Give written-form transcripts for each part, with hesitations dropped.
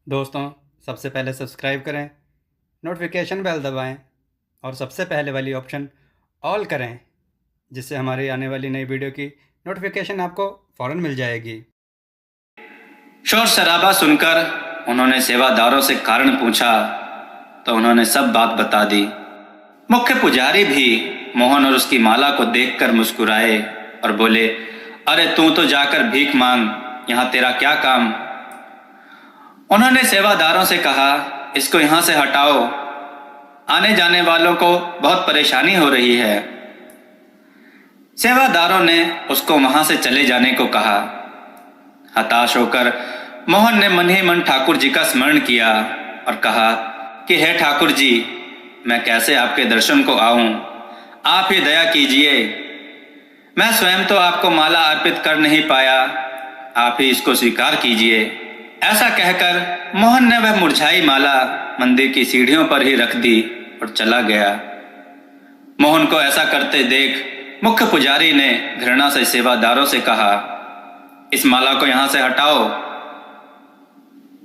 दोस्तों, सबसे पहले सब्सक्राइब करें, नोटिफिकेशन बेल दबाएं और सबसे पहले वाली ऑप्शन ऑल करें, जिससे हमारी आने वाली नई वीडियो की नोटिफिकेशन आपको फ़ौरन मिल जाएगी। शोर शराबा सुनकर उन्होंने सेवादारों से कारण पूछा तो उन्होंने सब बात बता दी। मुख्य पुजारी भी मोहन और उसकी माला को देखकर मुस्कुराए और बोले, अरे तू तो जाकर भीख मांग, यहाँ तेरा क्या काम। उन्होंने सेवादारों से कहा, इसको यहाँ से हटाओ, आने जाने वालों को बहुत परेशानी हो रही है। सेवादारों ने उसको वहां से चले जाने को कहा। हताश होकर मोहन ने मन ही मन ठाकुर जी का स्मरण किया और कहा कि हे ठाकुर जी, मैं कैसे आपके दर्शन को आऊं, आप ही दया कीजिए। मैं स्वयं तो आपको माला अर्पित कर नहीं पाया, आप ही इसको स्वीकार कीजिए। ऐसा कहकर मोहन ने वह मुरझाई माला मंदिर की सीढ़ियों पर ही रख दी और चला गया। मोहन को ऐसा करते देख मुख्य पुजारी ने घृणा से सेवादारों से कहा, इस माला को यहां से हटाओ।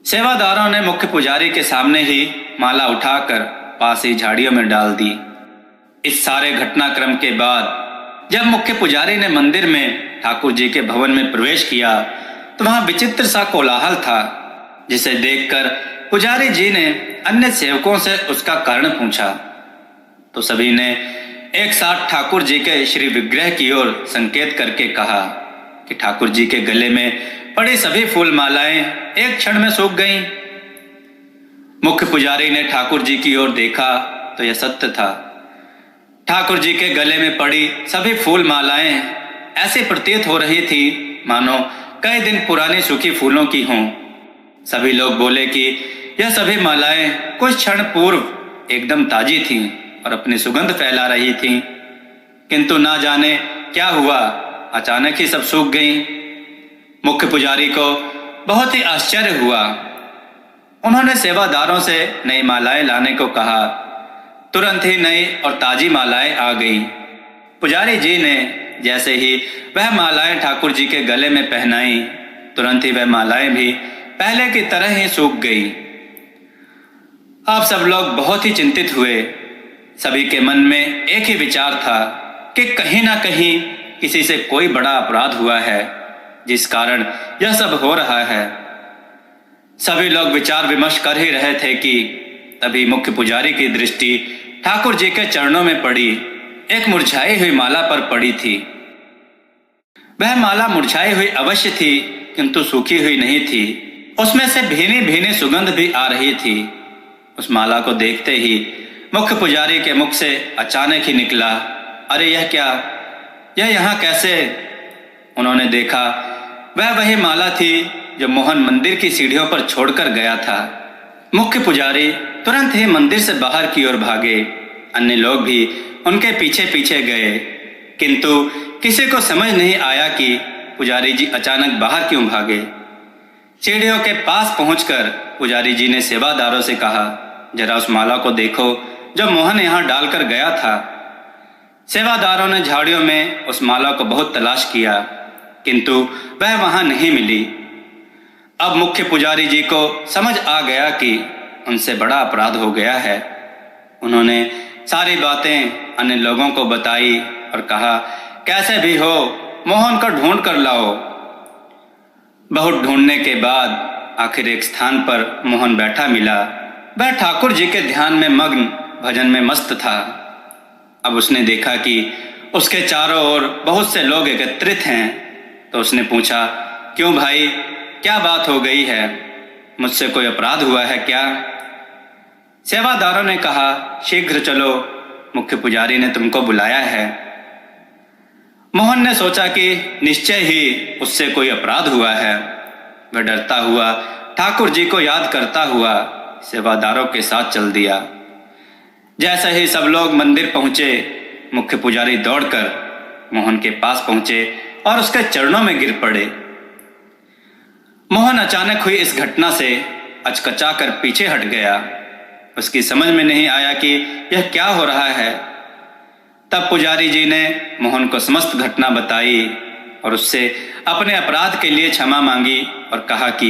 सेवादारों ने मुख्य पुजारी के सामने ही माला उठाकर पास ही झाड़ियों में डाल दी। इस सारे घटनाक्रम के बाद जब मुख्य पुजारी ने मंदिर में ठाकुर जी के भवन में प्रवेश किया तो वहां विचित्र सा कोलाहल था, जिसे देखकर पुजारी जी ने अन्य सेवकों से उसका कारण पूछा तो सभी ने एक साथ ठाकुर जी के श्री विग्रह की ओर संकेत करके कहा कि ठाकुर जी के गले में पड़ी सभी फूल मालाएं एक क्षण में सूख गईं। मुख्य पुजारी ने ठाकुर जी की ओर देखा तो यह सत्य था। ठाकुर जी के गले में पड़ी सभी फूल मालाएं ऐसे प्रतीत हो रही थी मानो कई दिन पुरानी सूखी फूलों की हों। सभी लोग बोले कि यह सभी मालाएं कुछ क्षण पूर्व एकदम ताजी थीं और अपनी सुगंध फैला रही थीं, किंतु ना जाने क्या हुआ, अचानक ही सब सूख गईं। मुख्य पुजारी को बहुत ही आश्चर्य हुआ। उन्होंने सेवादारों से नई मालाएं लाने को कहा। तुरंत ही नई और ताजी मालाएं आ गईं। पुजारी जी ने जैसे ही वह मालाएं ठाकुर जी के गले में पहनाई, तुरंत ही वह मालाएं भी पहले की तरह ही सूख गई। अब सब लोग बहुत ही चिंतित हुए। सभी के मन में एक ही विचार था कि कहीं ना कहीं किसी से कोई बड़ा अपराध हुआ है, जिस कारण यह सब हो रहा है। सभी लोग विचार विमर्श कर ही रहे थे कि तभी मुख्य पुजारी की दृष्टि ठाकुर जी के चरणों में पड़ी। एक मुरझाई हुई माला पर पड़ी थी। वह माला मुरझाई हुई अवश्य थी, किंतु सूखी हुई नहीं थी। उसमें से भीनी भीनी सुगंध भी आ रही थी। उस माला को देखते ही मुख्य पुजारी के मुख से अचानक ही निकला, अरे यह क्या, यह यहाँ कैसे। उन्होंने देखा वह वही माला थी जो मोहन मंदिर की सीढ़ियों पर छोड़कर गया था। मुख्य पुजारी तुरंत ही मंदिर से बाहर की ओर भागे। अन्य लोग भी उनके पीछे पीछे गए, किंतु किसी को समझ नहीं आया कि पुजारी जी अचानक बाहर क्यों भागे। सीढ़ियों के पास पहुंचकर पुजारी जी ने सेवादारों से कहा, जरा उस माला को देखो जो मोहन यहाँ डालकर गया था। सेवादारों ने झाड़ियों में उस माला को बहुत तलाश किया, किंतु वह वहां नहीं मिली। अब मुख्य पुजारी जी को समझ आ गया कि उनसे बड़ा अपराध हो गया है। उन्होंने सारी बातें अन्य लोगों को बताई और कहा, कैसे भी हो मोहन को ढूंढ कर लाओ। बहुत ढूंढने के बाद आखिर एक स्थान पर मोहन बैठा मिला। वह ठाकुर जी के ध्यान में मग्न भजन में मस्त था। अब उसने देखा कि उसके चारों ओर बहुत से लोग एकत्रित हैं, तो उसने पूछा, क्यों भाई, क्या बात हो गई है, मुझसे कोई अपराध हुआ है क्या। सेवादारों ने कहा, शीघ्र चलो, मुख्य पुजारी ने तुमको बुलाया है। मोहन ने सोचा कि निश्चय ही उससे कोई अपराध हुआ है। वह डरता हुआ ठाकुर जी को याद करता हुआ सेवादारों के साथ चल दिया। जैसे ही सब लोग मंदिर पहुंचे, मुख्य पुजारी दौड़कर मोहन के पास पहुंचे और उसके चरणों में गिर पड़े। मोहन अचानक हुई इस घटना से अचकचाकर पीछे हट गया। उसकी समझ में नहीं आया कि यह क्या हो रहा है। तब पुजारी जी ने मोहन को समस्त घटना बताई और उससे अपने अपराध के लिए क्षमा मांगी और कहा कि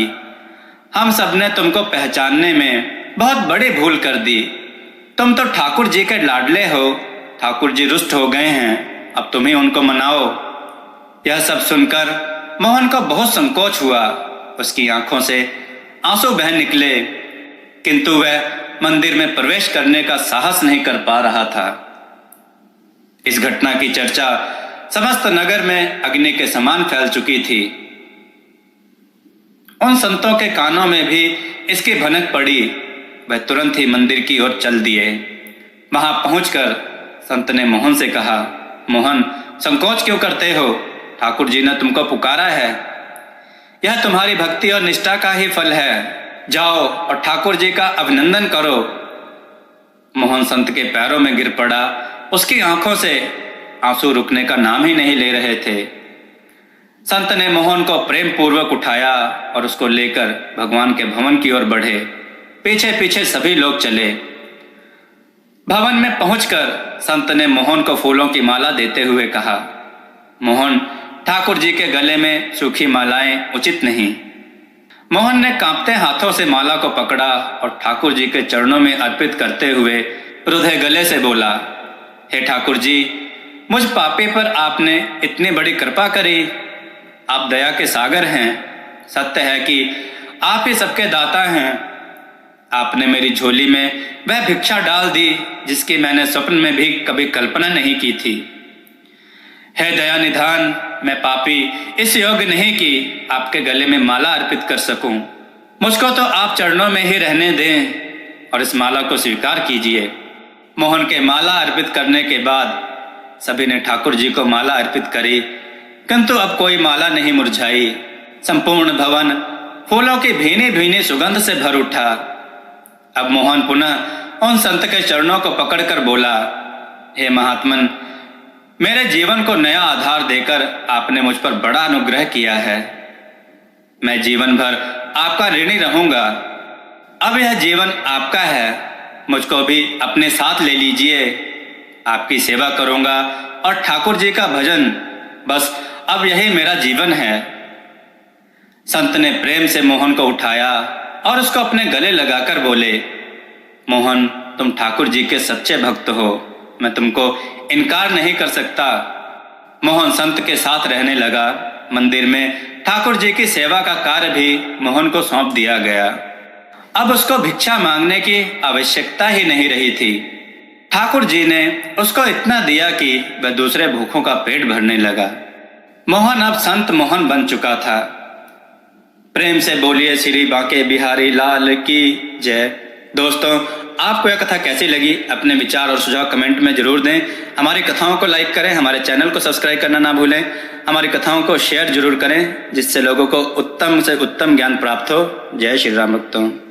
हम सब ने तुमको पहचानने में बहुत बड़ी भूल कर दी। तुम तो ठाकुर जी के लाडले हो। ठाकुर जी रुष्ट हो गए हैं, अब तुम ही उनको मनाओ। यह सब सुनकर मोहन को बहुत संकोच हुआ। उसकी आंखों से आंसू बह निकले, किंतु वह मंदिर में प्रवेश करने का साहस नहीं कर पा रहा था। इस घटना की चर्चा समस्त नगर में अग्नि के समान फैल चुकी थी। उन संतों के कानों में भी इसकी भनक पड़ी। वह तुरंत ही मंदिर की ओर चल दिए। वहां पहुंचकर संत ने मोहन से कहा, मोहन, संकोच क्यों करते हो? ठाकुर जी ने तुमको पुकारा है। यह तुम्हारी भक्ति और निष्ठा का ही फल है। जाओ और ठाकुर जी का अभिनंदन करो। मोहन संत के पैरों में गिर पड़ा। उसकी आंखों से आंसू रुकने का नाम ही नहीं ले रहे थे। संत ने मोहन को प्रेम पूर्वक उठाया और उसको लेकर भगवान के भवन की ओर बढ़े। पीछे पीछे सभी लोग चले। भवन में पहुंचकर संत ने मोहन को फूलों की माला देते हुए कहा, मोहन, ठाकुर जी के गले में सूखी मालाएं उचित नहीं। मोहन ने कांपते हाथों से माला को पकड़ा और ठाकुर जी के चरणों में अर्पित करते हुए रुधे गले से बोला, हे ठाकुर जी, मुझ पापी पर आपने इतनी बड़ी कृपा करी। आप दया के सागर हैं। सत्य है कि आप ही सबके दाता हैं। आपने मेरी झोली में वह भिक्षा डाल दी जिसकी मैंने स्वप्न में भी कभी कल्पना नहीं की थी। हे दया निधान, मैं पापी इस योग्य नहीं कि आपके गले में माला अर्पित कर सकूं। मुझको तो आप चरणों में ही रहने दें और इस माला को स्वीकार कीजिए। मोहन के माला अर्पित करने के बाद सभी ने ठाकुर जी को माला अर्पित करी, किंतु अब कोई माला नहीं मुरझाई। संपूर्ण भवन फूलों की भीनी भीनी सुगंध से भर उठा। अब मोहन पुनः उन संत के चरणों को पकड़कर बोला, हे महात्मन, मेरे जीवन को नया आधार देकर आपने मुझ पर बड़ा अनुग्रह किया है। मैं जीवन भर आपका ऋणी रहूंगा। अब यह जीवन आपका है। मुझको भी अपने साथ ले लीजिए। आपकी सेवा करूंगा और ठाकुर जी का भजन, बस अब यही मेरा जीवन है। संत ने प्रेम से मोहन को उठाया और उसको अपने गले लगाकर बोले, मोहन, तुम ठाकुर जी के सच्चे भक्त हो। मैं तुमको इनकार नहीं कर सकता। मोहन संत के साथ रहने लगा। मंदिर में ठाकुर जी की सेवा का कार्य भी मोहन को सौंप दिया गया। अब उसको भिक्षा मांगने की आवश्यकता ही नहीं रही थी। ठाकुर जी ने उसको इतना दिया कि वह दूसरे भूखों का पेट भरने लगा। मोहन अब संत मोहन बन चुका था। प्रेम से बोलिए श्री बांके बिहारी लाल की जय। दोस्तों, आपको यह कथा कैसी लगी? अपने विचार और सुझाव कमेंट में जरूर दें। हमारी कथाओं को लाइक करें, हमारे चैनल को सब्सक्राइब करना ना भूलें। हमारी कथाओं को शेयर जरूर करें, जिससे लोगों को उत्तम से उत्तम ज्ञान प्राप्त हो। जय श्री राम भक्तों।